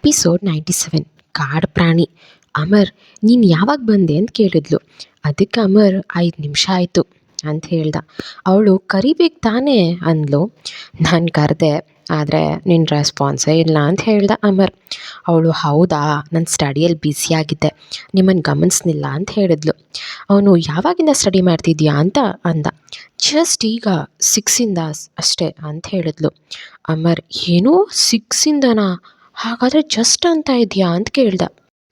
Episode 97 ಕಾಡು ಪ್ರಾಣಿ. ಅಮರ್, ನೀನು ಯಾವಾಗ ಬಂದೆ ಅಂತ ಕೇಳಿದ್ಲು. ಅದಕ್ಕೆ ಅಮರ್ 5 ನಿಮಿಷ ಆಯಿತು ಅಂತ ಹೇಳ್ದ. ಅವಳು ಕರಿಬೇಕು ತಾನೇ ಅಂದ್ಲು. ನಾನು ಕರೆದೆ, ಆದರೆ ನಿನ್ನ ರೆಸ್ಪಾನ್ಸೇ ಇಲ್ಲ ಅಂತ ಹೇಳ್ದ ಅಮರ್. ಅವಳು ಹೌದಾ, ನಾನು ಸ್ಟಡಿಯಲ್ಲಿ ಬ್ಯುಸಿಯಾಗಿದ್ದೆ, ನಿಮ್ಮನ್ನು ಗಮನಿಸ್ನಿಲ್ಲ ಅಂತ ಹೇಳಿದ್ಲು. ಅವನು ಯಾವಾಗಿಂದ ಸ್ಟಡಿ ಮಾಡ್ತಿದ್ಯಾ ಅಂತ ಅಂದ. ಜಸ್ಟ್ ಈಗ 6ಇಂದ ಅಷ್ಟೇ ಅಂತ ಹೇಳಿದ್ಲು. ಅಮರ್, ಏನೋ 6ಇಂದನಾ? ಹಾಗಾದರೆ ಜಸ್ಟ್ ಅಂತ ಇದೆಯಾ ಅಂತ ಕೇಳ್ದ.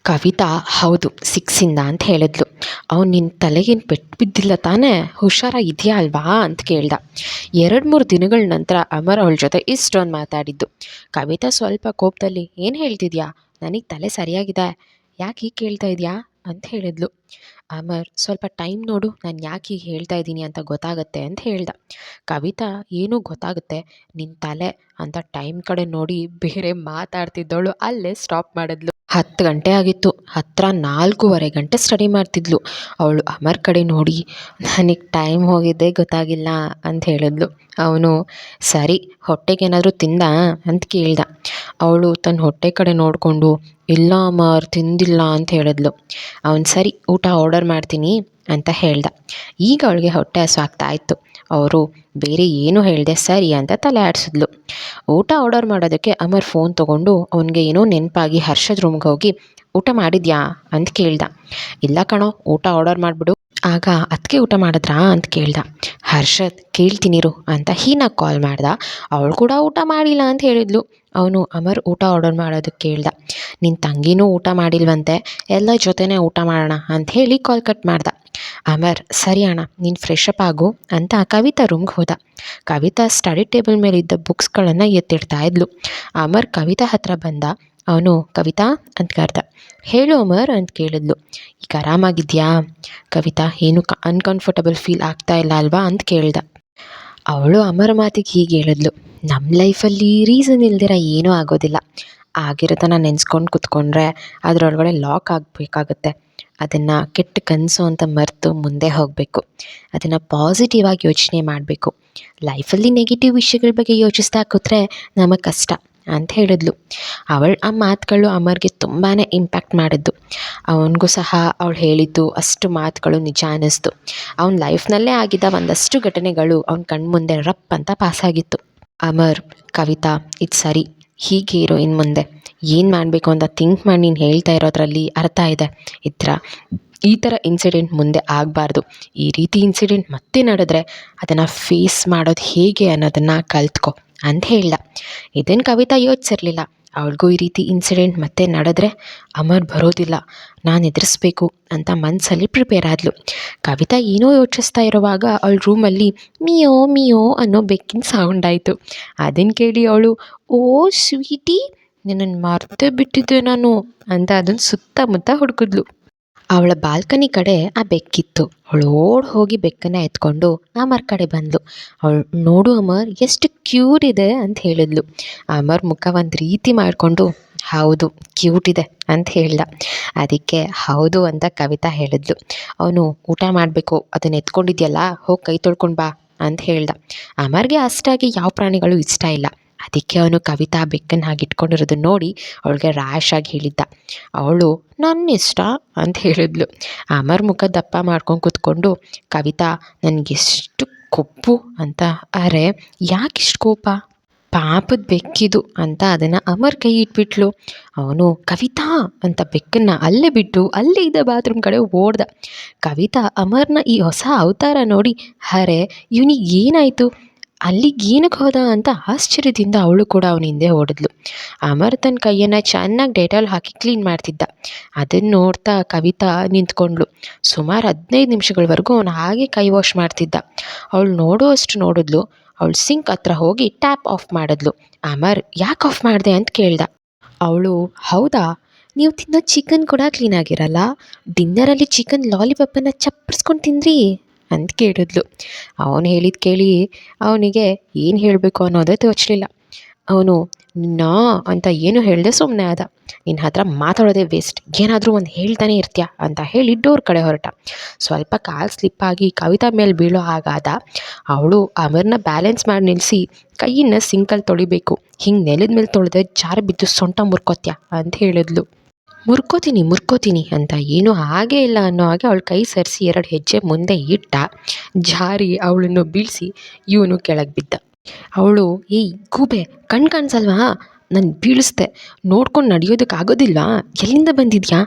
ಕವಿತಾ ಹೌದು 6ಇಂದ ಅಂತ ಹೇಳಿದ್ಲು. ಅವ್ನು ನಿನ್ನ ತಲೆಗೇನು ಪೆಟ್ಟು ಬಿದ್ದಿಲ್ಲ ತಾನೇ, ಹುಷಾರಾಗಿದೆಯಾ ಅಲ್ವಾ ಅಂತ ಕೇಳ್ದ. 2-3 ದಿನಗಳ ನಂತರ ಅಮರ್ ಅವಳ ಜೊತೆ ಇಷ್ಟೊಂದು ಮಾತಾಡಿದ್ದು. ಕವಿತಾ ಸ್ವಲ್ಪ ಕೋಪದಲ್ಲಿ, ಏನು ಹೇಳ್ತಿದ್ಯಾ, ನನಗೆ ತಲೆ ಸರಿಯಾಗಿದೆ, ಯಾಕೆ ಹೀಗೆ ಕೇಳ್ತಾ ಇದೆಯಾ ಅಂತ ಹೇಳಿದ್ಲು. ಅಮರ್, ಸ್ವಲ್ಪ ಟೈಮ್ ನೋಡು, ನಾನು ಯಾಕೆ ಹೀಗೆ ಹೇಳ್ತಾ ಇದ್ದೀನಿ ಅಂತ ಗೊತ್ತಾಗುತ್ತೆ ಅಂತ ಹೇಳ್ದ. ಕವಿತಾ, ಏನೂ ಗೊತ್ತಾಗುತ್ತೆ, ನಿನ್ನ ತಲೆ ಅಂತ ಟೈಮ್ ಕಡೆ ನೋಡಿ ಬೇರೆ ಮಾತಾಡ್ತಿದ್ದವಳು ಅಲ್ಲೇ ಸ್ಟಾಪ್ ಮಾಡಿದ್ಲು. 10 ಗಂಟೆ ಆಗಿತ್ತು. ಹತ್ತಿರ 4:15 ಗಂಟೆ ಸ್ಟಡಿ ಮಾಡ್ತಿದ್ಲು. ಅವಳು ಅಮರ್ ಕಡೆ ನೋಡಿ, ನನಗೆ ಟೈಮ್ ಹೋಗಿದ್ದೇ ಗೊತ್ತಾಗಿಲ್ಲ ಅಂತ ಹೇಳಿದ್ಲು. ಅವನು, ಸರಿ ಹೊಟ್ಟೆಗೇನಾದರೂ ತಿಂದ ಅಂತ ಕೇಳ್ದ. ಅವಳು ತನ್ನ ಹೊಟ್ಟೆ ಕಡೆ ನೋಡಿಕೊಂಡು, ಇಲ್ಲ ಅಮರ್ ತಿಂದಿಲ್ಲ ಅಂತ ಹೇಳಿದ್ಲು. ಅವನು, ಸರಿ ಊಟ ಆರ್ಡರ್ ಮಾಡ್ತೀನಿ ಅಂತ ಹೇಳ್ದ. ಈಗ ಅವಳಿಗೆ ಹೊಟ್ಟೆ ಹಸಿವಾಗ್ತಾ ಇತ್ತು. ಅವರು ಬೇರೆ ಏನೂ ಹೇಳಿದೆ ಸರಿ ಅಂತ ತಲೆ ಆಡಿಸಿದ್ಲು. ಊಟ ಆರ್ಡರ್ ಮಾಡೋದಕ್ಕೆ ಅಮರ್ ಫೋನ್ ತೊಗೊಂಡು ಅವನಿಗೆ ಏನೋ ನೆನಪಾಗಿ ಹರ್ಷದ ರೂಮ್ಗೆ ಹೋಗಿ, ಊಟ ಮಾಡಿದ್ಯಾ ಅಂತ ಕೇಳ್ದ. ಇಲ್ಲ ಕಣೋ, ಊಟ ಆರ್ಡರ್ ಮಾಡಿಬಿಡು. ಆಗ ಅದಕ್ಕೆ ಊಟ ಮಾಡಿದ್ರಾ ಅಂತ ಕೇಳ್ದ. ಹರ್ಷದ್, ಕೇಳ್ತೀನಿರು ಅಂತ ಹೀನಾಗಿ ಕಾಲ್ ಮಾಡ್ದ. ಅವಳು ಕೂಡ ಊಟ ಮಾಡಿಲ್ಲ ಅಂತ ಹೇಳಿದ್ಲು. ಅವನು ಅಮರ್ ಊಟ ಆರ್ಡರ್ ಮಾಡೋದಕ್ಕೆ ಕೇಳ್ದ. ನಿನ್ನ ತಂಗಿನೂ ಊಟ ಮಾಡಿಲ್ವಂತೆ, ಎಲ್ಲ ಜೊತೆನೇ ಊಟ ಮಾಡೋಣ ಅಂತ ಹೇಳಿ ಕಾಲ್ ಕಟ್ ಮಾಡ್ದ. ಅಮರ್, ಸರಿ ಅಣ್ಣ, ನೀನು ಫ್ರೆಶ್ ಅಪ್ ಆಗು ಅಂತ ಕವಿತಾ ರೂಮ್ಗೆ ಹೋದ. ಕವಿತಾ ಸ್ಟಡಿ ಟೇಬಲ್ ಮೇಲಿದ್ದ ಬುಕ್ಸ್ಗಳನ್ನು ಎತ್ತಿಡ್ತಾ ಇದ್ಲು. ಅಮರ್ ಕವಿತಾ ಹತ್ರ ಬಂದ. ಅವನು, ಕವಿತಾ ಅಂತ ಕರೆದ. ಹೇಳು ಅಮರ್ ಅಂತ ಕೇಳಿದ್ಲು. ಈಗ ಆರಾಮಾಗಿದ್ಯಾ? ಕವಿತಾ ಏನು ಅನ್ಕಂಫರ್ಟಬಲ್ ಫೀಲ್ ಆಗ್ತಾ ಇಲ್ಲ ಅಲ್ವಾ ಅಂತ ಕೇಳ್ದ. ಅವಳು ಅಮರ್ ಮಾತಿಗೆ ಹೀಗೆ ಹೇಳಿದ್ಲು. ನಮ್ಮ ಲೈಫಲ್ಲಿ ರೀಸನ್ ಇಲ್ದಿರ ಏನೂ ಆಗೋದಿಲ್ಲ. ಆಗಿರೋದನ್ನು ನೆನೆಸ್ಕೊಂಡು ಕೂತ್ಕೊಂಡ್ರೆ ಅದರೊಳಗಡೆ ಲಾಕ್ ಆಗಬೇಕಾಗುತ್ತೆ. ಅದನ್ನು ಕೆಟ್ಟ ಕನಸು ಅಂತ ಮರೆತು ಮುಂದೆ ಹೋಗಬೇಕು. ಅದನ್ನು ಪಾಸಿಟಿವ್ ಆಗಿ ಯೋಚನೆ ಮಾಡಬೇಕು. ಲೈಫಲ್ಲಿ ನೆಗೆಟಿವ್ ವಿಷಯಗಳ ಬಗ್ಗೆ ಯೋಚಿಸ್ತಾ ಕೂತ್ರೆ ನಮಗೆ ಕಷ್ಟ ಅಂತ ಹೇಳಿದ್ಲು. ಆ ಮಾತುಗಳು ಅಮರ್ಗೆ ತುಂಬಾ ಇಂಪ್ಯಾಕ್ಟ್ ಮಾಡಿದ್ದು. ಅವನಿಗೂ ಸಹ ಅವಳು ಹೇಳಿದ್ದು ಅಷ್ಟು ಮಾತುಗಳು ನಿಜ ಅನ್ನಿಸ್ತು. ಅವನ ಲೈಫ್ನಲ್ಲೇ ಆಗಿದ್ದ ಒಂದಷ್ಟು ಘಟನೆಗಳು ಅವನ ಕಣ್ಮುಂದೆ ರಪ್ ಅಂತ ಪಾಸಾಗಿತ್ತು. ಅಮರ್, ಕವಿತಾ ಇದು ಸರಿ, ಹೀಗೆ ಇರೋ ಇನ್ನು ಮುಂದೆ ಏನು ಮಾಡಬೇಕು ಅಂತ ಥಿಂಕ್ ಮಾಡಿ ನೀನು ಹೇಳ್ತಾ ಇರೋದ್ರಲ್ಲಿ ಅರ್ಥ ಇದೆ. ಈ ಥರ ಇನ್ಸಿಡೆಂಟ್ ಮುಂದೆ ಆಗಬಾರ್ದು. ಈ ರೀತಿ ಇನ್ಸಿಡೆಂಟ್ ಮತ್ತೆ ನಡೆದ್ರೆ ಅದನ್ನು ಫೇಸ್ ಮಾಡೋದು ಹೇಗೆ ಅನ್ನೋದನ್ನು ಕಲ್ತ್ಕೊ ಅಂತ ಹೇಳ್ದ. ಇದನ್ನು ಕವಿತಾ ಯೋಚಿಸಿರಲಿಲ್ಲ. ಅವಳಿಗೂ ಈ ರೀತಿ ಇನ್ಸಿಡೆಂಟ್ ಮತ್ತೆ ನಡೆದ್ರೆ ಅಮರ್ ಬರೋದಿಲ್ಲ, ನಾನು ಎದುರಿಸ್ಬೇಕು ಅಂತ ಮನಸ್ಸಲ್ಲಿ ಪ್ರಿಪೇರ್ ಆದಳು. ಕವಿತಾ ಏನೋ ಯೋಚಿಸ್ತಾ ಇರುವಾಗ ಅವಳ ರೂಮಲ್ಲಿ ಮಿಯೋ ಮಿಯೋ ಅನ್ನೋ ಬೆಕ್ಕಿನ ಸೌಂಡ್ ಆಯಿತು. ಅದನ್ನು ಕೇಳಿ ಅವಳು, ಓ ಸ್ವೀಟಿ, ನಿನ್ನನ್ನು ಮರ್ತೇ ಬಿಟ್ಟಿದ್ದೆ ನಾನು ಅಂತ ಅದನ್ನು ಸುತ್ತಮುತ್ತ ಹುಡುಕಿದ್ಲು. ಅವಳ ಬಾಲ್ಕನಿ ಕಡೆ ಆ ಬೆಕ್ಕಿತ್ತು. ಅವಳು ಓಡಿ ಹೋಗಿ ಬೆಕ್ಕನ್ನು ಎತ್ಕೊಂಡು ಅಮರ್ ಕಡೆ ಬಂದಳು. ಅವಳು, ನೋಡು ಅಮರ್ ಎಷ್ಟು ಕ್ಯೂಟ್ ಇದೆ ಅಂತ ಹೇಳಿದ್ಲು. ಅಮರ್ ಮುಖ ಒಂದು ರೀತಿ ಮಾಡಿಕೊಂಡು, ಹೌದು ಕ್ಯೂಟ್ ಇದೆ ಅಂತ ಹೇಳ್ದ. ಅದಕ್ಕೆ ಹೌದು ಅಂತ ಕವಿತಾ ಹೇಳಿದ್ಲು. ಅವನು, ಊಟ ಮಾಡಬೇಕು, ಅದನ್ನು ಎತ್ಕೊಂಡಿದ್ಯಲ್ಲ, ಹೋಗಿ ಕೈ ತೊಳ್ಕೊಂಡು ಬಾ ಅಂತ ಹೇಳ್ದ. ಅಮರ್ಗೆ ಅಷ್ಟಾಗಿ ಯಾವ ಪ್ರಾಣಿಗಳು ಇಷ್ಟ ಇಲ್ಲ. ಅದಕ್ಕೆ ಅವನು ಕವಿತಾ ಬೆಕ್ಕನ್ನು ಹಾಗೆ ಇಟ್ಕೊಂಡಿರೋದನ್ನ ನೋಡಿ ಅವಳಿಗೆ ರ್ಯಾಶ್ ಆಗಿ ಹೇಳಿದ್ದ. ಅವಳು, ನನ್ನ ಇಷ್ಟ ಅಂತ ಹೇಳಿದ್ಲು. ಅಮರ್ ಮುಖ ದಪ್ಪ ಮಾಡ್ಕೊಂಡು ಕೂತ್ಕೊಂಡು, ಕವಿತಾ ನನಗೆಷ್ಟು ಕೊಪ್ಪು ಅಂತ. ಅರೆ ಯಾಕಿಷ್ಟು ಕೋಪ, ಪಾಪದ ಬೆಕ್ಕಿದು ಅಂತ ಅದನ್ನು ಅಮರ್ ಕೈ ಇಟ್ಬಿಟ್ಲು. ಅವನು, ಕವಿತಾ ಅಂತ ಬೆಕ್ಕನ್ನು ಅಲ್ಲೇ ಬಿಟ್ಟು ಅಲ್ಲೇ ಇದ್ದ ಬಾತ್ರೂಮ್ ಕಡೆ ಓಡ್ದ. ಕವಿತಾ ಅಮರ್ನ ಈ ಹೊಸ ಅವತಾರ ನೋಡಿ, ಅರೆ ಇವನಿಗೆ ಏನಾಯಿತು, ಅಲ್ಲಿಗೆ ಏನಕ್ಕೆ ಹೋದ ಅಂತ ಆಶ್ಚರ್ಯದಿಂದ ಅವಳು ಕೂಡ ಅವನ ಹಿಂದೆ ಓಡಿದ್ಲು. ಅಮರ್ ತನ್ನ ಕೈಯನ್ನು ಚೆನ್ನಾಗಿ ಡೆಟಾಲ್ ಹಾಕಿ ಕ್ಲೀನ್ ಮಾಡ್ತಿದ್ದ. ಅದನ್ನು ನೋಡ್ತಾ ಕವಿತಾ ನಿಂತ್ಕೊಂಡ್ಳು. ಸುಮಾರು 15 ನಿಮಿಷಗಳವರೆಗೂ ಅವನು ಹಾಗೆ ಕೈ ವಾಶ್ ಮಾಡ್ತಿದ್ದ. ಅವಳು ನೋಡುವಷ್ಟು ನೋಡಿದ್ಲು. ಅವಳು ಸಿಂಕ್ ಹತ್ರ ಹೋಗಿ ಟ್ಯಾಪ್ ಆಫ್ ಮಾಡಿದ್ಲು. ಅಮರ್, ಯಾಕೆ ಆಫ್ ಮಾಡಿದೆ ಅಂತ ಕೇಳ್ದ. ಅವಳು, ಹೌದಾ, ನೀವು ತಿನ್ನೋ ಚಿಕನ್ ಕೂಡ ಕ್ಲೀನಾಗಿರಲ್ಲ, ಡಿನ್ನರಲ್ಲಿ ಚಿಕನ್ ಲಾಲಿಪಾಪನ್ನು ಚಪ್ಪರಿಸ್ಕೊಂಡು ತಿಂದ್ರಿ ಅಂತ ಕೇಳಿದ್ಲು. ಅವನು ಹೇಳಿದ್ದು ಕೇಳಿ ಅವನಿಗೆ ಏನು ಹೇಳಬೇಕು ಅನ್ನೋದೇ ತೋಚಲಿಲ್ಲ. ಅವನು, ನಿನ್ನ ಅಂತ ಏನು ಹೇಳಿದೆ ಸುಮ್ಮನೆ ಆದ. ನಿನ್ನ ಹತ್ರ ಮಾತಾಡೋದೇ ವೇಸ್ಟ್, ಏನಾದರೂ ಒಂದು ಹೇಳ್ತಾನೆ ಇರ್ತೀಯ ಅಂತ ಹೇಳಿ ಡೋರ್ ಕಡೆ ಹೊರಟ. ಸ್ವಲ್ಪ ಕಾಲು ಸ್ಲಿಪ್ಪಾಗಿ ಕವಿತಾ ಮೇಲೆ ಬೀಳೋ ಹಾಗಾದ. ಅವಳು ಅಮರ್ನ ಬ್ಯಾಲೆನ್ಸ್ ಮಾಡಿ ನಿಲ್ಲಿಸಿ ಕೈಯಿನ ಸಿಂಕಲ್ಲಿ ತೊಳಿಬೇಕು, ಹಿಂಗೆ ನೆಲದ ಮೇಲೆ ತೊಳೆದ್ರೆ ಜಾರಿ ಬಿದ್ದು ಸೊಂಟ ಮುರ್ಕೋತ್ಯ ಅಂತ ಹೇಳಿದ್ಲು. ಮುರ್ಕೋತೀನಿ ಅಂತ ಏನೂ ಹಾಗೇ ಇಲ್ಲ ಅನ್ನೋ ಹಾಗೆ ಅವಳು ಕೈ ಸರಿಸಿ 2 ಹೆಜ್ಜೆ ಮುಂದೆ ಇಟ್ಟ. ಜಾರಿ ಅವಳನ್ನು ಬೀಳಿಸಿ ಇವನು ಕೆಳಗೆ ಬಿದ್ದ. ಅವಳು, ಏಯ್ ಗೂಬೆ, ಕಾಣಿಸಲ್ವಾ, ನಾನು ಬೀಳಿಸ್ದೆ, ನೋಡ್ಕೊಂಡು ನಡೆಯೋದಕ್ಕಾಗೋದಿಲ್ಲ, ಎಲ್ಲಿಂದ ಬಂದಿದ್ಯಾ,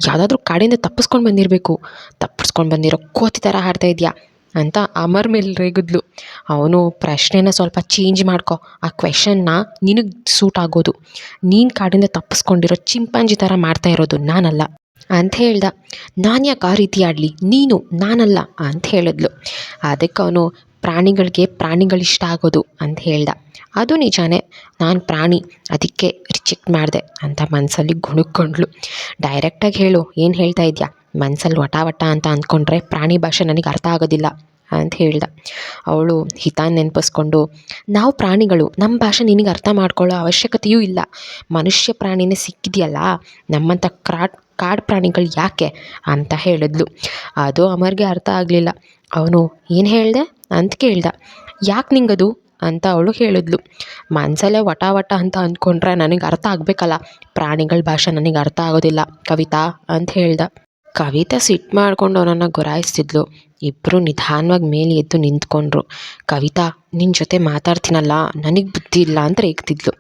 ಯಾವುದಾದ್ರೂ ಕಾಡಿಂದ ತಪ್ಪಿಸ್ಕೊಂಡು ಬಂದಿರೋ ಕೋತಿ ಥರ ಆಡ್ತಾ ಇದೆಯಾ ಅಂತ ಅಮರ್ ಮೇಲೆ ರೇಗಿದ್ಲು. ಅವನು ಪ್ರಶ್ನೆನ ಸ್ವಲ್ಪ ಚೇಂಜ್ ಮಾಡ್ಕೊ, ಆ ಕ್ವೆಶನ್ನ ನಿನಗೆ ಸೂಟ್ ಆಗೋದು, ನೀನು ಕಾಡಿಂದ ತಪ್ಪಿಸ್ಕೊಂಡಿರೋ ಚಿಂಪಾಂಜಿ ಥರ ಮಾಡ್ತಾ ಇರೋದು ನಾನಲ್ಲ ಅಂತ ಹೇಳ್ದ. ನಾನು ಯಾಕೆ ಆ ರೀತಿ ಆಡಲಿ, ನೀನು, ನಾನಲ್ಲ ಅಂತ ಹೇಳಿದ್ಲು. ಅದಕ್ಕೆ ಅವನು, ಪ್ರಾಣಿಗಳಿಷ್ಟ ಆಗೋದು ಅಂತ ಹೇಳ್ದ. ಅದು ನಿಜಾನೇ, ನಾನು ಪ್ರಾಣಿ, ಅದಕ್ಕೆ ರಿಜೆಕ್ಟ್ ಮಾಡಿದೆ ಅಂತ ಮನಸ್ಸಲ್ಲಿ ಗುಣುಕ್ಕೊಂಡ್ಳು. ಡೈರೆಕ್ಟಾಗಿ ಹೇಳು, ಏನು ಹೇಳ್ತಾ ಇದೆಯಾ, ಮನಸ್ಸಲ್ಲಿ ವಟ ಅಂತ ಅಂದ್ಕೊಂಡ್ರೆ ಪ್ರಾಣಿ ಭಾಷೆ ನನಗೆ ಅರ್ಥ ಆಗೋದಿಲ್ಲ ಅಂತ ಹೇಳ್ದ. ಅವಳು ಹಿತಾನ್ ನೆನಪಿಸ್ಕೊಂಡು, ನಾವು ಪ್ರಾಣಿಗಳು, ನಮ್ಮ ಭಾಷೆ ನಿನಗೆ ಅರ್ಥ ಮಾಡ್ಕೊಳ್ಳೋ ಅವಶ್ಯಕತೆಯೂ ಇಲ್ಲ, ಮನುಷ್ಯ ಪ್ರಾಣಿನೇ ಸಿಕ್ಕಿದೆಯಲ್ಲ, ನಮ್ಮಂಥ ಕಾಡು ಪ್ರಾಣಿಗಳು ಯಾಕೆ ಅಂತ ಹೇಳಿದ್ಲು. ಅದು ಅಮರ್ಗೆ ಅರ್ಥ ಆಗಲಿಲ್ಲ. ಅವನು, ಏನು ಹೇಳಿದೆ ಅಂತ ಕೇಳ್ದ. ಯಾಕೆ ನಿಂಗದು ಅಂತ ಅವಳು ಹೇಳಿದ್ಲು. ಮನಸಲ್ಲೇ ವಟ ಅಂತ ಅಂದ್ಕೊಂಡ್ರೆ ನನಗೆ ಅರ್ಥ ಆಗಬೇಕಲ್ಲ, ಪ್ರಾಣಿಗಳ ಭಾಷೆ ನನಗೆ ಅರ್ಥ ಆಗೋದಿಲ್ಲ ಕವಿತಾ ಅಂತ ಹೇಳ್ದ. ಕವಿತಾ ಸಿಟ್ಟು ಮಾಡ್ಕೊಂಡು ಅವನನ್ನು ಗುರಾಯಿಸ್ತಿದ್ಲು. ಇಬ್ಬರು ನಿಧಾನವಾಗಿ ಮೇಲೆ ಎದ್ದು ನಿಂತ್ಕೊಂಡ್ರು. ಕವಿತಾ, ನಿನ್ನ ಜೊತೆ ಮಾತಾಡ್ತೀನಲ್ಲ, ನನಗೆ ಬುದ್ಧಿ ಇಲ್ಲ ಅಂತ ರೇಗ್ತಿದ್ಲು.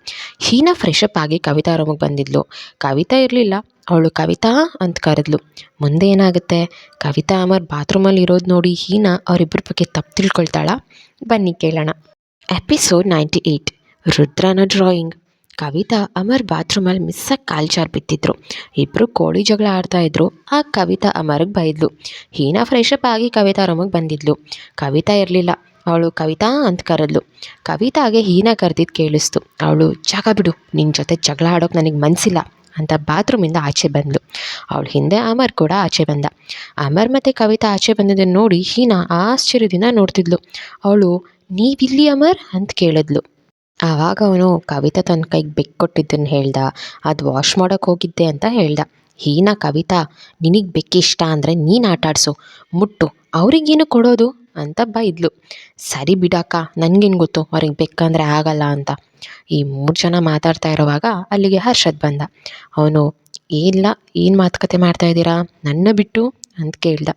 ಹೀನಾ ಫ್ರೆಶಪ್ ಆಗಿ ಕವಿತಾ ರೂಮಿಗೆ ಬಂದಿದ್ಲು. ಕವಿತಾ ಇರಲಿಲ್ಲ. ಅವಳು ಕವಿತಾ ಅಂತ ಕರೆದ್ಲು. ಮುಂದೆ ಏನಾಗುತ್ತೆ? ಕವಿತಾ ಅಮರ್ ಬಾತ್ರೂಮಲ್ಲಿ ಇರೋದು ನೋಡಿ ಹೀನಾ ಅವರಿಬ್ಬರ ಬಗ್ಗೆ ತಪ್ಪು ತಿಳ್ಕೊಳ್ತಾಳ? ಬನ್ನಿ ಕೇಳೋಣ. ಎಪಿಸೋಡ್ 98, ರುದ್ರನ ಡ್ರಾಯಿಂಗ್. ಕವಿತಾ ಅಮರ್ ಬಾತ್ರೂಮಲ್ಲಿ ಮಿಸ್ಸಾಗಿ ಕಾಲು ಜಾರಿ ಬಿದ್ದಿದ್ರು. ಇಬ್ಬರು ಕೋಳಿ ಜಗಳ ಆಡ್ತಾಯಿದ್ರು. ಆ ಕವಿತಾ ಅಮರ್ಗೆ ಬೈದ್ಲು. ಹೀನಾ ಫ್ರೆಶಪ್ ಆಗಿ ಕವಿತಾ ರೂಮಿಗೆ ಬಂದಿದ್ಲು. ಕವಿತಾ ಇರಲಿಲ್ಲ. ಅವಳು ಕವಿತಾ ಅಂತ ಕರೆದ್ಲು. ಕವಿತಾಗೆ ಹೀನಾ ಕರೆದಿದ್ದು ಕೇಳಿಸ್ತು. ಅವಳು, ಜಾಗ ಬಿಡು, ನಿನ್ನ ಜೊತೆ ಜಗಳ ಆಡೋಕೆ ನನಗೆ ಮನಸ್ಸಿಲ್ಲ ಅಂತ ಬಾತ್ರೂಮಿಂದ ಆಚೆ ಬಂದಳು. ಅವಳು ಹಿಂದೆ ಅಮರ್ ಕೂಡ ಆಚೆ ಬಂದ. ಅಮರ್ ಮತ್ತು ಕವಿತಾ ಆಚೆ ಬಂದಿದ್ದನ್ನು ನೋಡಿ ಹೀನಾ ಆಶ್ಚರ್ಯದಿಂದ ನೋಡ್ತಿದ್ಲು. ಅವಳು, ನೀವಿಲ್ಲಿ ಅಮರ್ ಅಂತ ಕೇಳಿದ್ಲು. ಆವಾಗ ಅವನು ಕವಿತಾ ತನ್ನ ಕೈಗೆ ಬೆಕ್ಕು ಕೊಟ್ಟಿದ್ದನ್ನು ಹೇಳ್ದ. ಅದು ವಾಶ್ ಮಾಡೋಕ್ಕೆ ಹೋಗಿದ್ದೆ ಅಂತ ಹೇಳ್ದ. ಹೀನಾ, ಕವಿತಾ, ನಿನಗೆ ಬೆಕ್ಕು ಇಷ್ಟ ಅಂದರೆ ನೀನು ಆಟಾಡಿಸು, ಮುಟ್ಟು, ಅವ್ರಿಗೇನು ಕೊಡೋದು ಅಂತ ಬೈದ್ಲು. ಸರಿ ಬಿಡಕ್ಕ, ನನಗೇನು ಗೊತ್ತು ಅವ್ರಿಗೆ ಬೆಕ್ಕಂದರೆ ಆಗಲ್ಲ ಅಂತ. ಈ 3 ಜನ ಮಾತಾಡ್ತಾ ಇರೋವಾಗ ಅಲ್ಲಿಗೆ ಹರ್ಷದ್ ಬಂದ. ಅವನು, ಇಲ್ಲ, ಏನು ಮಾತುಕತೆ ಮಾಡ್ತಾಯಿದ್ದೀರಾ ನನ್ನ ಬಿಟ್ಟು ಅಂತ ಕೇಳ್ದ.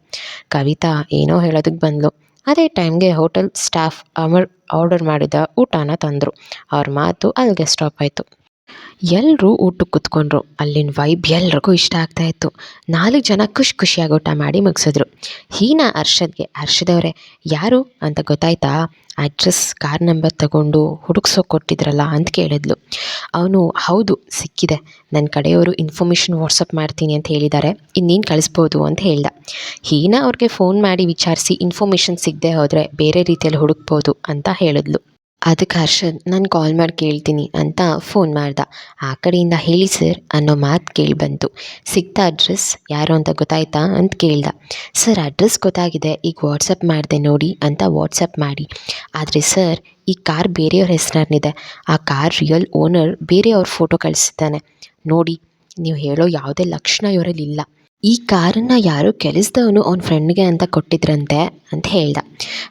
ಕವಿತಾ ಏನೋ ಹೇಳೋದಕ್ಕೆ ಬಂದಳು. ಅದೇ ಟೈಮ್ಗೆ ಹೋಟೆಲ್ ಸ್ಟಾಫ್ ಅಮರ್ ಆರ್ಡರ್ ಮಾಡಿದ ಊಟನ ತಂದರು. ಅವ್ರ ಮಾತು ಅಲ್ಲಿಗೆ ಸ್ಟಾಪ್ ಆಯಿತು. ಎಲ್ಲರೂ ಊಟಕ್ಕೆ ಕೂತ್ಕೊಂಡ್ರು. ಅಲ್ಲಿನ ವೈಬ್ ಎಲ್ರಿಗೂ ಇಷ್ಟ ಆಗ್ತಾಯಿತ್ತು. 4 ಜನ ಖುಷಿಯಾಗಿ ಊಟ ಮಾಡಿ ಮುಗಿಸಿದ್ರು. ಹೀನಾ ಹರ್ಷದವ್ರೆ ಯಾರು ಅಂತ ಗೊತ್ತಾಯ್ತಾ, ಅಡ್ರೆಸ್, ಕಾರ್ ನಂಬರ್ ತಗೊಂಡು ಹುಡುಕ್ಸೋಕೆ ಕೊಟ್ಟಿದ್ರಲ್ಲ ಅಂತ ಕೇಳಿದ್ಲು. ಅವನು, ಹೌದು ಸಿಕ್ಕಿದೆ, ನನ್ನ ಕಡೆಯವರು ಇನ್ಫಾರ್ಮೇಷನ್ ವಾಟ್ಸಪ್ ಮಾಡ್ತೀನಿ ಅಂತ ಹೇಳಿದ್ದಾರೆ, ಇನ್ನೇನು ಕಳಿಸ್ಬೋದು ಅಂತ ಹೇಳ್ದ. ಹೀನಾ ಅವ್ರಿಗೆ ಫೋನ್ ಮಾಡಿ ವಿಚಾರಿಸಿ ಇನ್ಫಾರ್ಮೇಷನ್ ಸಿಗದೆ ಹೋದರೆ ಬೇರೆ ರೀತಿಯಲ್ಲಿ ಹುಡುಕ್ಬೋದು ಅಂತ ಹೇಳಿದ್ಲು. ಅದಕ್ಕೆ ಹರ್ಷದ್, ನಾನು ಕಾಲ್ ಮಾಡಿ ಕೇಳ್ತೀನಿ ಅಂತ ಫೋನ್ ಮಾಡ್ದ. ಆ ಕಡೆಯಿಂದ ಹೇಳಿ ಸರ್ ಅನ್ನೋ ಮಾತು ಕೇಳಿಬಂತು. ಸಿಗ್ತಾ ಅಡ್ರೆಸ್ ಯಾರು ಅಂತ ಗೊತ್ತಾಯ್ತಾ ಅಂತ ಕೇಳ್ದ. ಸರ್ ಅಡ್ರೆಸ್ ಗೊತ್ತಾಗಿದೆ, ಈಗ ವಾಟ್ಸಪ್ ಮಾಡಿದೆ ನೋಡಿ ಅಂತ ವಾಟ್ಸಪ್ ಮಾಡಿ. ಆದರೆ ಸರ್ ಈ ಕಾರ್ ಬೇರೆಯವ್ರ ಹೆಸರಲ್ಲಿದೆ, ಆ ಕಾರ್ ರಿಯಲ್ ಓನರ್ ಬೇರೆಯವ್ರ ಫೋಟೋ ಕಳಿಸಿದ್ದಾನೆ ನೋಡಿ, ನೀವು ಹೇಳೋ ಯಾವುದೇ ಲಕ್ಷಣ ಇವರಲ್ಲಿ ಇಲ್ಲ. ಈ ಕಾರನ್ನು ಯಾರೋ ಕೆಲಸದವನು ಅವ್ನ ಫ್ರೆಂಡ್ಗೆ ಅಂತ ಕೊಟ್ಟಿದ್ರಂತೆ ಅಂತ ಹೇಳ್ದ.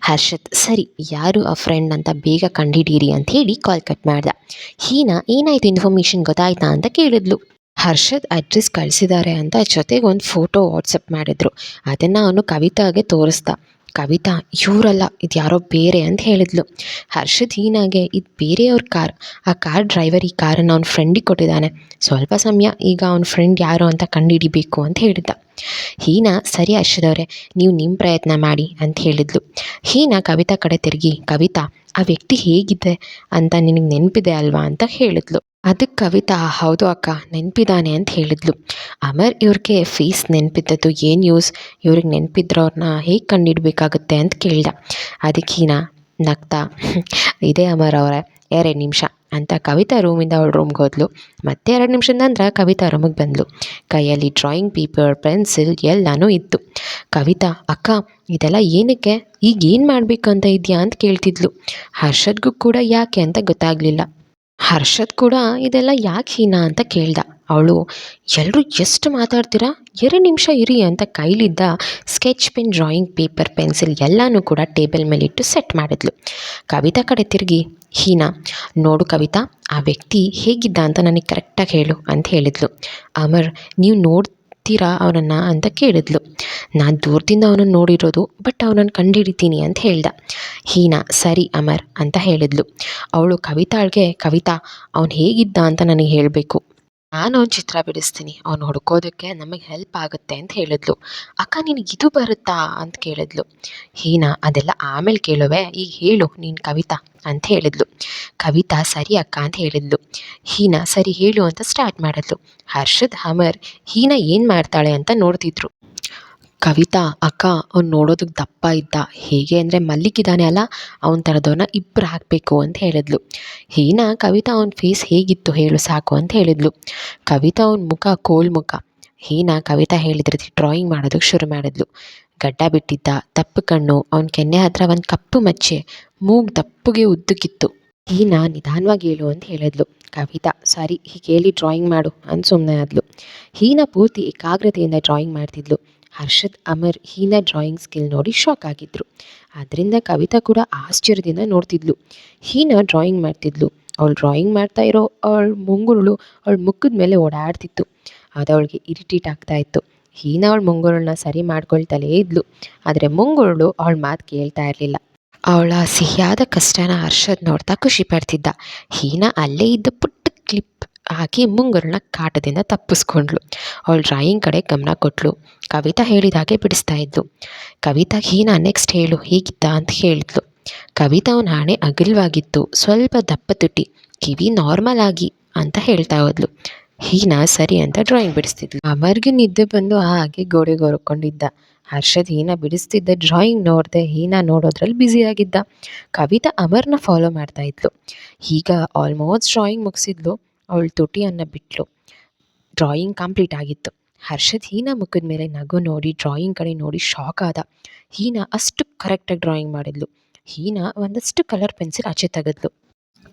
ಹರ್ಷತ್, ಸರಿ ಯಾರು ಆ ಫ್ರೆಂಡ್ ಅಂತ ಬೇಗ ಕಂಡುಹಿಡೀರಿ ಅಂತ ಹೇಳಿ ಕಾಲ್ ಕಟ್ ಮಾಡ್ದ. ಹೀನಾ, ಏನಾಯಿತು ಇನ್ಫಾರ್ಮೇಷನ್ ಗೊತ್ತಾಯ್ತಾ ಅಂತ ಕೇಳಿದ್ಲು. ಹರ್ಷದ್ ಅಡ್ರೆಸ್ ಕಳಿಸಿದ್ದಾರೆ ಅಂತ ಜೊತೆಗೆ ಒಂದು ಫೋಟೋ ವಾಟ್ಸಪ್ ಮಾಡಿದ್ರು. ಅದನ್ನು ಅವನು ಕವಿತಾಗೆ ತೋರಿಸ್ದ. ಕವಿತಾ, ಇವರಲ್ಲ, ಇದು ಯಾರೋ ಬೇರೆ ಅಂತ ಹೇಳಿದ್ಲು. ಹರ್ಷದ್ ಹೀನಾಗೆ, ಇದು ಬೇರೆಯವ್ರ ಕಾರ್, ಆ ಕಾರ್ ಡ್ರೈವರ್ ಈ ಕಾರನ್ನು ಅವ್ನ ಫ್ರೆಂಡಿಗೆ ಕೊಟ್ಟಿದ್ದಾನೆ, ಸ್ವಲ್ಪ ಸಮಯ, ಈಗ ಅವ್ನ ಫ್ರೆಂಡ್ ಯಾರು ಅಂತ ಕಂಡುಹಿಡಿಬೇಕು ಅಂತ ಹೇಳಿದ್ದ. ಹೀನಾ, ಸರಿ ಹರ್ಷದವ್ರೆ, ನೀವು ನಿಮ್ಮ ಪ್ರಯತ್ನ ಮಾಡಿ ಅಂತ ಹೇಳಿದ್ಲು. ಹೀನಾ ಕವಿತಾ ಕಡೆ ತಿರುಗಿ, ಕವಿತಾ, ಆ ವ್ಯಕ್ತಿ ಹೇಗಿದೆ ಅಂತ ನಿನಗೆ ನೆನಪಿದೆ ಅಲ್ವಾ ಅಂತ ಹೇಳಿದ್ಲು. ಅದಕ್ಕೆ ಕವಿತಾ, ಹೌದು ಅಕ್ಕ, ನೆನಪಿದ್ದಾನೆ ಅಂತ ಹೇಳಿದ್ಲು. ಅಮರ್ ಇವ್ರಿಗೆ ಫೇಸ್ ನೆನಪಿದ್ದದ್ದು ಏನು ಯೂಸ್, ಇವ್ರಿಗೆ ನೆನಪಿದ್ರವ್ರನ್ನ ಹೇಗೆ ಕಂಡಿಡ್ಬೇಕಾಗುತ್ತೆ ಅಂತ ಕೇಳ್ದ. ಅದಕ್ಕೆ ಹೀನಾ ನಗ್ತಾ, ಇದೇ ಅಮರ್ ಅವರೇ, 2 ನಿಮಿಷ ಅಂತ ಕವಿತಾ ರೂಮಿಂದ ಅವಳು ರೂಮ್ಗೆ ಹೋದ್ಲು. ಮತ್ತೆ 2 ನಿಮಿಷದ ನಂತರ ಕವಿತಾ ರೂಮಿಗೆ ಬಂದಳು. ಕೈಯಲ್ಲಿ ಡ್ರಾಯಿಂಗ್ ಪೇಪರ್, ಪೆನ್ಸಿಲ್ ಎಲ್ಲನೂ ಇತ್ತು. ಕವಿತಾ, ಅಕ್ಕ ಇದೆಲ್ಲ ಏನಕ್ಕೆ, ಈಗ ಏನು ಮಾಡಬೇಕು ಅಂತ ಇದೆಯಾ ಅಂತ ಕೇಳ್ತಿದ್ಲು. ಹರ್ಷದ್ಗೂ ಕೂಡ ಯಾಕೆ ಅಂತ ಗೊತ್ತಾಗಲಿಲ್ಲ. ಹರ್ಷದ್ ಕೂಡ ಇದೆಲ್ಲ ಯಾಕೆ ಹೀನಾ ಅಂತ ಕೇಳ್ದ. ಅವಳು, ಎಲ್ಲರೂ ಎಷ್ಟು ಮಾತಾಡ್ತೀರಾ, 2 ನಿಮಿಷ ಇರಿ ಅಂತ ಕೈಲಿದ್ದ sketch pen, drawing paper, pencil ಎಲ್ಲನೂ ಕೂಡ ಟೇಬಲ್ ಮೇಲಿಟ್ಟು ಸೆಟ್ ಮಾಡಿದ್ಲು. ಕವಿತಾ ಕಡೆ ತಿರುಗಿ, ಹೀನಾ ನೋಡು ಕವಿತಾ, ಆ ವ್ಯಕ್ತಿ ಹೇಗಿದ್ದ ಅಂತ ನನಗೆ ಕರೆಕ್ಟಾಗಿ ಹೇಳು ಅಂತ ಹೇಳಿದ್ಲು. ಅಮರ್, ನೀವು ನೋಡ್ತೀರಾ ಅವನನ್ನು ಅಂತ ಕೇಳಿದ್ಲು. ನಾನು ದೂರದಿಂದ ಅವನನ್ನು ನೋಡಿರೋದು, ಬಟ್ ಅವನನ್ನು ಕಂಡುಹಿಡಿತೀನಿ ಅಂತ ಹೇಳ್ದ. ಹೀನಾ, ಸರಿ ಅಮರ್ ಅಂತ ಹೇಳಿದ್ಲು. ಅವಳು ಕವಿತಾಳಿಗೆ, ಕವಿತಾ ಅವ್ನು ಹೇಗಿದ್ದ ಅಂತ ನನಗೆ ಹೇಳಬೇಕು, ನಾನು ಅವ್ನ ಚಿತ್ರ ಬಿಡಿಸ್ತೀನಿ, ಅವ್ನು ಹುಡ್ಕೋದಕ್ಕೆ ನಮಗೆ ಹೆಲ್ಪ್ ಆಗುತ್ತೆ ಅಂತ ಹೇಳಿದ್ಲು. ಅಕ್ಕ ನಿನಗೆ ಇದು ಬರುತ್ತಾ ಅಂತ ಕೇಳಿದ್ಲು. ಹೀನಾ, ಅದೆಲ್ಲ ಆಮೇಲೆ ಕೇಳುವೆ, ಈಗ ಹೇಳು ನೀನು ಕವಿತಾ ಅಂತ ಹೇಳಿದ್ಲು. ಕವಿತಾ ಸರಿ ಅಕ್ಕ ಅಂತ ಹೇಳಿದ್ಲು. ಹೀನಾ ಸರಿ ಹೇಳು ಅಂತ ಸ್ಟಾರ್ಟ್ ಮಾಡಿದ್ಲು. ಹರ್ಷದ್, ಅಮರ್ ಹೀನಾ ಏನು ಮಾಡ್ತಾಳೆ ಅಂತ ನೋಡ್ತಿದ್ರು. ಕವಿತಾ, ಅಕ್ಕ ಅವ್ನು ನೋಡೋದಕ್ಕೆ ದಪ್ಪ ಇದ್ದ, ಹೇಗೆ ಅಂದರೆ ಮಲ್ಲಿಗಿದ್ದಾನೆ ಅಲ್ಲ, ಅವನ ಥರದವನ್ನ ಇಬ್ಬರು ಹಾಕಬೇಕು ಅಂತ ಹೇಳಿದ್ಲು. ಹೀನಾ, ಕವಿತಾ ಅವ್ನ ಫೇಸ್ ಹೇಗಿತ್ತು ಹೇಳು ಸಾಕು ಅಂತ ಹೇಳಿದ್ಲು. ಕವಿತಾ ಅವ್ನ ಮುಖ ಕೋಲ್ ಮುಖ. ಹೀನಾ ಕವಿತಾ ಹೇಳಿದ ರೀತಿ ಡ್ರಾಯಿಂಗ್ ಮಾಡೋದಕ್ಕೆ ಶುರು ಮಾಡಿದ್ಲು. ಗಡ್ಡ ಬಿಟ್ಟಿದ್ದ, ದಪ್ಪು ಕಣ್ಣು, ಅವನ ಕೆನ್ನೆ ಹತ್ರ ಒಂದು ಕಪ್ಪು ಮಚ್ಚೆ, ಮೂಗು ದಪ್ಪಗೆ ಉದ್ದಕ್ಕಿತ್ತು. ಹೀನಾ ನಿಧಾನವಾಗಿ ಹೇಳು ಅಂತ ಹೇಳಿದ್ಲು. ಕವಿತಾ, ಸರಿ ಹೀಗೆ ಹೇಳಿ ಡ್ರಾಯಿಂಗ್ ಮಾಡು ಅಂತ ಸುಮ್ಮನೆ ಆದ್ಲು. ಹೀನಾ ಪೂರ್ತಿ ಏಕಾಗ್ರತೆಯಿಂದ ಡ್ರಾಯಿಂಗ್ ಮಾಡ್ತಿದ್ಲು. ಹರ್ಷದ್, ಅಮರ್ ಹೀನಾ ಡ್ರಾಯಿಂಗ್ ಸ್ಕಿಲ್ ನೋಡಿ ಶಾಕ್ ಆಗಿದ್ರು. ಅದರಿಂದ ಕವಿತಾ ಕೂಡ ಆಶ್ಚರ್ಯದಿಂದ ನೋಡ್ತಿದ್ಲು. ಹೀನಾ ಡ್ರಾಯಿಂಗ್ ಮಾಡ್ತಿದ್ಲು. ಅವಳು ಡ್ರಾಯಿಂಗ್ ಮಾಡ್ತಾ ಇರೋ ಅವಳ ಮುಂಗುರುಳು ಅವಳ ಮುಖದ ಮೇಲೆ ಓಡಾಡ್ತಿತ್ತು. ಅದು ಅವಳಿಗೆ ಇರಿಟೇಟ್ ಆಗ್ತಾ ಇತ್ತು. ಹೀನಾ ಅವಳ ಮುಂಗುರುಳನ್ನ ಸರಿ ಮಾಡ್ಕೊಳ್ತಲೇ ಇದ್ಲು, ಆದರೆ ಮುಂಗುರುಳು ಅವಳ ಮಾತು ಕೇಳ್ತಾ ಇರಲಿಲ್ಲ. ಅವಳ ಸಿಹಿಯಾದ ಕಷ್ಟನ ಹರ್ಷದ್ ನೋಡ್ತಾ ಖುಷಿ ಪಡ್ತಿದ್ದ. ಹೀನಾ ಅಲ್ಲೇ ಇದ್ದ ಪುಟ್ಟ ಕ್ಲಿಪ್ ಹಾಕಿ ಮುಂಗುರುಳನ್ನ ಕಾಟದಿಂದ ತಪ್ಪಿಸ್ಕೊಂಡ್ಳು. ಅವಳು ಡ್ರಾಯಿಂಗ್ ಕಡೆ ಗಮನ ಕೊಟ್ಟಳು. ಕವಿತಾ ಹೇಳಿದ ಹಾಗೆ ಬಿಡಿಸ್ತಾ ಇದ್ಲು. ಕವಿತಾ, ಹೀನಾ ನೆಕ್ಸ್ಟ್ ಹೇಳು ಹೇಗಿದ್ದ ಅಂತ ಹೇಳಿದ್ಲು. ಕವಿತಾ ಅವನ ಹಣೆ ಅಗಲವಾಗಿತ್ತು, ಸ್ವಲ್ಪ ದಪ್ಪ ತುಟಿ, ಕಿವಿ ನಾರ್ಮಲ್ ಆಗಿ ಅಂತ ಹೇಳ್ತಾ ಹೋದ್ಲು. ಹೀನಾ ಸರಿ ಅಂತ ಡ್ರಾಯಿಂಗ್ ಬಿಡಿಸ್ತಿದ್ಲು. ಅಮರ್ಗೆ ನಿದ್ದೆ ಬಂದು ಹಾಗೆ ಗೋಡೆಗೆ ಹೊರ್ಕೊಂಡಿದ್ದ. ಹರ್ಷದ್ ಹೀನಾ ಬಿಡಿಸ್ತಿದ್ದ ಡ್ರಾಯಿಂಗ್ ನೋಡದೆ ಹೀನಾ ನೋಡೋದ್ರಲ್ಲಿ ಬ್ಯುಸಿಯಾಗಿದ್ದ. ಕವಿತಾ ಅಮರ್ನ ಫಾಲೋ ಮಾಡ್ತಾ ಇದ್ಲು. ಈಗ ಆಲ್ಮೋಸ್ಟ್ ಡ್ರಾಯಿಂಗ್ ಮುಗಿಸಿದ್ಲು. ಅವಳು ತುಟಿಯನ್ನು ಬಿಟ್ಲು. ಡ್ರಾಯಿಂಗ್ ಕಂಪ್ಲೀಟ್ ಆಗಿತ್ತು. ಹರ್ಷದ್ ಹೀನಾ ಮುಖದ ಮೇಲೆ ನಗು ನೋಡಿ ಡ್ರಾಯಿಂಗ್ ಕಡೆ ನೋಡಿ ಶಾಕ್ ಆದ. ಹೀನಾ ಅಷ್ಟು ಕರೆಕ್ಟಾಗಿ ಡ್ರಾಯಿಂಗ್ ಮಾಡಿದ್ಲು. ಹೀನಾ ಒಂದಷ್ಟು ಕಲರ್ ಪೆನ್ಸಿಲ್ ಆಚೆ ತೆಗೆದ್ಲು.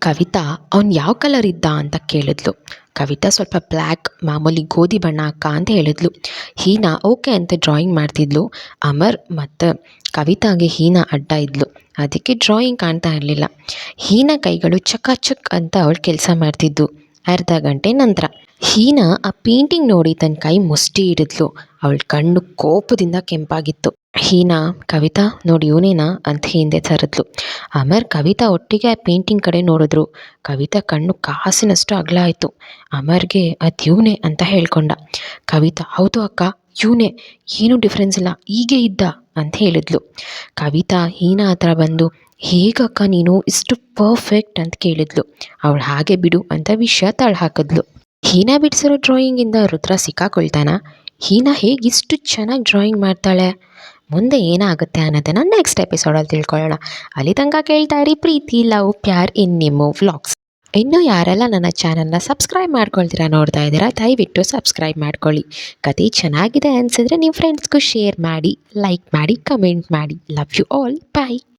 ಕವಿತಾ, ಅವ್ನು ಯಾವ ಕಲರ್ ಇದ್ದ ಅಂತ ಕೇಳಿದ್ಲು. ಕವಿತಾ ಸ್ವಲ್ಪ ಬ್ಲ್ಯಾಕ್, ಮಾಮೂಲಿ ಗೋಧಿ ಬಣ್ಣ ಅಕ್ಕ ಅಂತ ಹೇಳಿದ್ಲು. ಹೀನಾ ಓಕೆ ಅಂತ ಡ್ರಾಯಿಂಗ್ ಮಾಡ್ತಿದ್ಲು. ಅಮರ್ ಮತ್ತು ಕವಿತಾಗೆ ಹೀನಾ ಅಡ್ಡ ಇದ್ಲು, ಅದಕ್ಕೆ ಡ್ರಾಯಿಂಗ್ ಕಾಣ್ತಾ ಇರಲಿಲ್ಲ. ಹೀನಾ ಕೈಗಳು ಚಕ್ ಅಂತ ಅವಳು ಕೆಲಸ ಮಾಡ್ತಿದ್ದು. ಅರ್ಧ ಗಂಟೆ ನಂತರ ಹೀನಾ ಆ ಪೇಂಟಿಂಗ್ ನೋಡಿ ತನ್ನ ಕೈ ಮುಷ್ಟಿ ಹಿಡಿದ್ಲು. ಅವಳ ಕಣ್ಣು ಕೋಪದಿಂದ ಕೆಂಪಾಗಿತ್ತು. ಹೀನಾ, ಕವಿತಾ ನೋಡಿ ಇವನೇನಾ ಅಂತ ಹಿಂದೆ ಸರಿದ್ಲು. ಅಮರ್ ಕವಿತಾ ಒಟ್ಟಿಗೆ ಆ ಪೇಂಟಿಂಗ್ ಕಡೆ ನೋಡಿದ್ರು. ಕವಿತಾ ಕಣ್ಣು ಕಾಸಿನಷ್ಟು ಅಗಲ ಆಯಿತು. ಅಮರ್ಗೆ ಅದು ಇವನೇ ಅಂತ ಹೇಳ್ಕೊಂಡ. ಕವಿತಾ, ಹೌದು ಅಕ್ಕ ಇವನೇ, ಏನೂ ಡಿಫ್ರೆನ್ಸ್ ಇಲ್ಲ, ಹೀಗೆ ಇದ್ದ ಅಂತ ಹೇಳಿದ್ಲು. ಕವಿತಾ ಹೀನಾ ಹತ್ರ ಬಂದು, ಹೇಗಕ್ಕ ನೀನು ಇಷ್ಟು ಪರ್ಫೆಕ್ಟ್ ಅಂತ ಕೇಳಿದ್ಲು. ಅವಳು ಹಾಗೆ ಬಿಡು ಅಂತ ವಿಷಯ ತಳ್ಳಿ ಹಾಕಿದ್ಲು. ಹೀನಾ ಬಿಡಿಸಿರೋ ಡ್ರಾಯಿಂಗಿಂದ ರುದ್ರ ಸಿಕ್ಕಾಕೊಳ್ತಾನ. ಹೀನಾ ಹೇಗೆ ಇಷ್ಟು ಚೆನ್ನಾಗಿ ಡ್ರಾಯಿಂಗ್ ಮಾಡ್ತಾಳೆ, ಮುಂದೆ ಏನಾಗುತ್ತೆ ಅನ್ನೋದನ್ನು ನೆಕ್ಸ್ಟ್ ಎಪಿಸೋಡಲ್ಲಿ ತಿಳ್ಕೊಳ್ಳೋಣ. ಅಲ್ಲಿ ತನಕ ಕೇಳ್ತಾ ಇರಿ ಪ್ರೀತಿ, ಲವ್, ಪ್ಯಾರ್ ಇನ್ ನಿಮ್ಮು ವ್ಲಾಗ್ಸ್. ಇನ್ನೂ ಯಾರೆಲ್ಲ ನನ್ನ ಚಾನಲ್ನ ಸಬ್ಸ್ಕ್ರೈಬ್ ಮಾಡ್ಕೊಳ್ತೀರಾ ನೋಡ್ತಾ ಇದ್ದೀರಾ, ದಯವಿಟ್ಟು ಸಬ್ಸ್ಕ್ರೈಬ್ ಮಾಡ್ಕೊಳ್ಳಿ. ಕತೆ ಚೆನ್ನಾಗಿದೆ ಅನಿಸಿದ್ರೆ ನಿಮ್ಮ ಫ್ರೆಂಡ್ಸ್ಗೂ ಶೇರ್ ಮಾಡಿ, ಲೈಕ್ ಮಾಡಿ, ಕಮೆಂಟ್ ಮಾಡಿ. Love you all, bye.